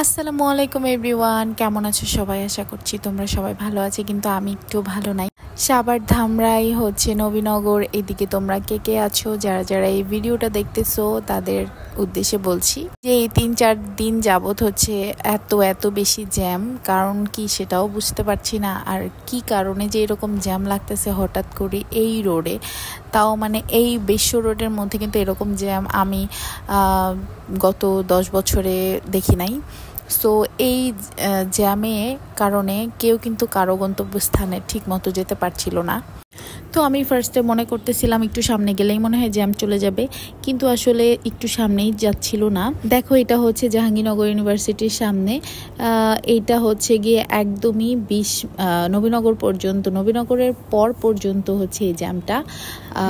আসসালামু আলাইকুম এভরিওয়ান, কেমন আছো সবাই? আশা করছি তোমরা সবাই ভালো আছো, কিন্তু আমি একটু ভালো নাই। সাভার ধামরাই নবীনগর, এদিকে তোমরা কে কে আছো? যারা যারা এই ভিডিওটা দেখতেছো তাদের উদ্দেশ্যে বলছি যে এই 3-4 দিন যাবত এত এত বেশি জ্যাম, কারণ কি সেটাও বুঝতে পারছি না। আর কি কারণে যে এরকম জ্যাম লাগতেছে হঠাৎ করে এই রোডে, তাও এই বিশ্ব রোডের মধ্যে কিন্তু এরকম জ্যাম আমি গত 10 বছরে দেখি নাই। সো এই জ্যামে কারণে কেউ কিন্তু কারো গন্তব্যস্থানে ঠিক মতো যেতে পারছিল না। তো আমি ফার্স্টে মনে করতেছিলাম একটু সামনে গেলেই মনে হয় জ্যাম চলে যাবে, কিন্তু আসলে একটু সামনেই যাচ্ছিল না। দেখো, এটা জাহাঙ্গীরনগর ইউনিভার্সিটির সামনে। এইটা গিয়ে একদমই নবীনগর পর্যন্ত, নবীনগরের পর পর্যন্ত এই জ্যামটা।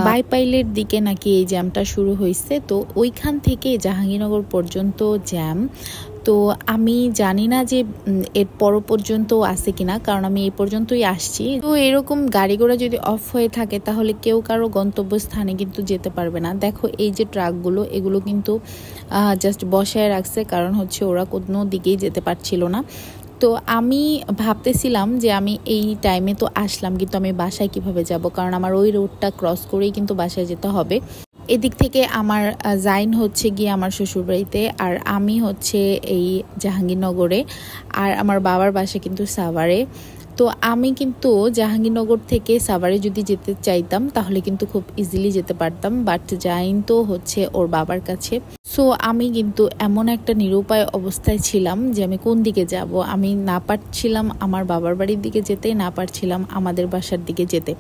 বাইপাইলের দিকে নাকি এই জ্যামটা শুরু হয়েছে, তো ওইখান থেকে জাহাঙ্গীরনগর পর্যন্ত জ্যাম। তো আমি জানি না যে এর পর পর্যন্ত আছে কিনা, কারণ আমি এই পর্যন্তই আসছি। তো এরকম গাড়ি ঘোড়া যদি অফ হয়ে থাকে তাহলে কেউ কারো গন্তব্যস্থানে কিন্তু যেতে পারবে না। দেখো, এই যে ট্রাকগুলো, এগুলো কিন্তু জাস্ট বসায় রাখছে, কারণ ওরা কোনো দিকেই যেতে পারছিল না। তো আমি ভাবতেছিলাম যে আমি এই টাইমে তো আসলাম, কিন্তু আমি বাসায় কিভাবে যাব, কারণ আমার ওই রোডটা ক্রস করেই কিন্তু বাসায় যেতে হবে। এদিক থেকে আমার জাইন গিয়ে আমার শ্বশুরবাড়িতে, আর আমি এই জাহাঙ্গীরনগরে, আর আমার বাবার বাসা কিন্তু সাভারে। তো আমি কিন্তু জাহাঙ্গীরনগর থেকে সাভারে যদি যেতে চাইতাম তাহলে কিন্তু খুব ইজিলি যেতে পারতাম, বাট জাইন তো ওর বাবার কাছে। সো আমি কিন্তু এমন একটা নিরুপায় অবস্থায় ছিলাম যে আমি কোন দিকে যাব। আমি না পারছিলাম আমার বাবার বাড়ির দিকে যেতে, না পারছিলাম আমাদের বাসার দিকে যেতে।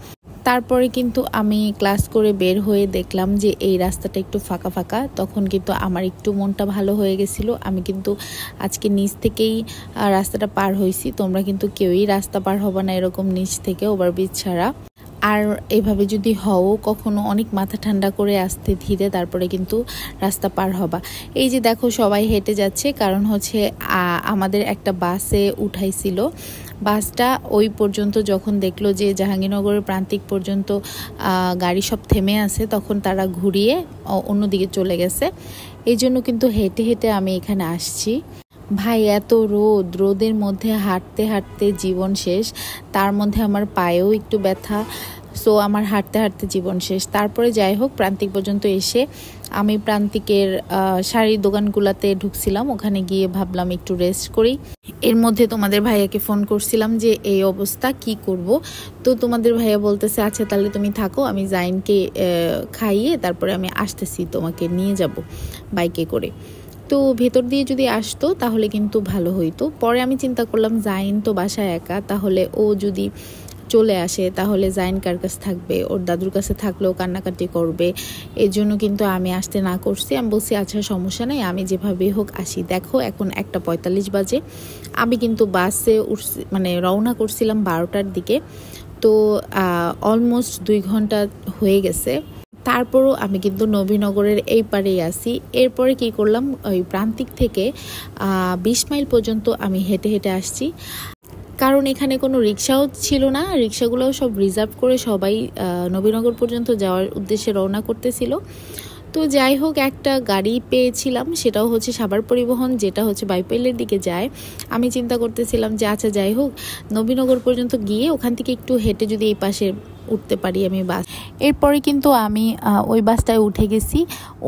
তারপরে কিন্তু আমি ক্লাস করে বের হয়ে দেখলাম যে এই রাস্তাটা একটু ফাঁকা ফাঁকা, তখন কিন্তু আমার একটু মনটা ভালো হয়ে গেছিল। আমি কিন্তু আজকে নিচ থেকেই রাস্তাটা পার হয়েছি। তোমরা কিন্তু কেউই রাস্তা পার হবে না এরকম নিচ থেকে, ওভারব্রিজ ছাড়া। আর এভাবে যদি হও কখনো, অনেক মাথা ঠান্ডা করে আস্তে ধীরে তারপরে কিন্তু রাস্তা পার হবা। এই যে দেখো, সবাই হেঁটে যাচ্ছে, কারণ আমাদের একটা বাসে উঠাইছিল। বাসটা ওই পর্যন্ত যখন দেখলো যে জাহাঙ্গীরনগরের প্রান্তিক পর্যন্ত গাড়ি সব থেমে আছে, তখন তারা ঘুরিয়ে অন্যদিকে চলে গেছে। এই জন্য কিন্তু হেঁটে হেঁটে আমি এখানে আসছি। ভাই, এত রোদের মধ্যে হাঁটতে হাঁটতে জীবন শেষ, তার মধ্যে আমার পায়েও একটু ব্যথা। সো আমার হাঁটতে হাঁটতে জীবন শেষ। তারপরে যাই হোক, প্রান্তিক পর্যন্ত এসে আমি প্রান্তিকের শাড়ির দোকানগুলোতে ঢুকছিলাম। ওখানে গিয়ে ভাবলাম একটু রেস্ট করি। এর মধ্যে তোমাদের ভাইয়াকে ফোন করছিলাম যে এই অবস্থা, কি করব। তো তোমাদের ভাইয়া বলতেছে, আচ্ছা তাহলে তুমি থাকো, আমি জাইনকে খাইয়ে তারপরে আমি আসতেছি, তোমাকে নিয়ে যাব বাইকে করে। তো ভেতর দিয়ে যদি আসতো তাহলে কিন্তু ভালো হইতো। পরে আমি চিন্তা করলাম, জাইন তো বাসায় একা, তাহলে ও যদি চলে আসে তাহলে জাইন কার কাছে থাকবে? ওর দাদুর কাছে থাকলেও কান্নাকাটি করবে। এই জন্য কিন্তু আমি আসতে না করছি। আমি বলছি আচ্ছা সমস্যা নেই, আমি যেভাবে হোক আসি। দেখো, এখন 1:45 বাজে। আমি কিন্তু বাসে উঠছি, রওনা করছিলাম 12টার দিকে। তো অলমোস্ট 2 ঘন্টা হয়ে গেছে। তারপরও আমি কিন্তু নবীনগরের এই পারেই আসি। এরপরে কি করলাম, ওই প্রান্তিক থেকে 20 মাইল পর্যন্ত আমি হেঁটে হেঁটে আসছি, কারণ এখানে কোনো রিক্সাও ছিল না। রিক্সাগুলোও সব রিজার্ভ করে সবাই নবীনগর পর্যন্ত যাওয়ার উদ্দেশ্যে রওনা করতেছিল। তো যাই হোক, একটা গাড়ি পেয়েছিলাম, সেটাও সাভার পরিবহন, যেটা বাইপাইলের দিকে যায়। আমি চিন্তা করতেছিলাম যে আচ্ছা যাই হোক, নবীনগর পর্যন্ত গিয়ে ওখান থেকে একটু হেঁটে যদি এই পাশে উঠতে পারি আমি বাস। এরপরে কিন্তু আমি ওই বাসটায় উঠে গেছি।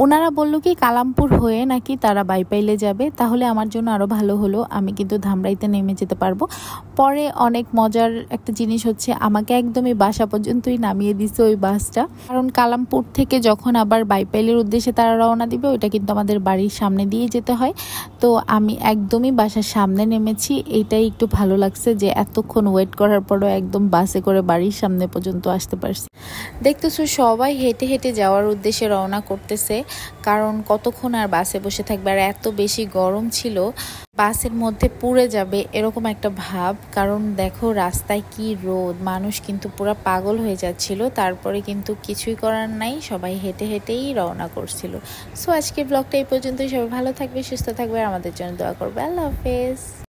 ওনারা বললো কি কালামপুর হয়ে নাকি তারা বাইপাইলে যাবে, তাহলে আমার জন্য আরও ভালো হলো, আমি কিন্তু ধামরাইতে নেমে যেতে পারবো। পরে অনেক মজার একটা জিনিস আমাকে একদমই বাসা পর্যন্তই নামিয়ে দিছে ওই বাসটা, কারণ কালামপুর থেকে যখন আবার বাইপাইলের উদ্দেশ্যে তারা রওনা দিবে, ওইটা কিন্তু আমাদের বাড়ির সামনে দিয়ে যেতে হয়। তো আমি একদমই বাসার সামনে নেমেছি। এইটাই একটু ভালো লাগছে যে এতক্ষণ ওয়েট করার পরও একদম বাসে করে বাড়ির সামনে পর্যন্ত আসতে পারছি। দেখতেছো, সবাই হেঁটে হেঁটে যাওয়ার উদ্দেশ্যে রওনা করতেছে, কারণ কতক্ষণ আর বাসে বসে থাকবে। আর এত বেশি গরম ছিল, বাসের মধ্যে পুড়ে যাবে এরকম একটা ভাব। কারণ দেখো রাস্তায় কি রোদ, মানুষ কিন্তু পুরো পাগল হয়ে যাচ্ছিল। তারপরে কিন্তু কিছুই করার নাই, সবাই হেঁটে হেঁটেই রওনা করছিল। সো আজকে ব্লগটা এই পর্যন্তই। সবাই ভালো থাকবে, সুস্থ থাকবে, আর আমাদের জন্য দোয়া করবে। আল্লাহ হাফেজ।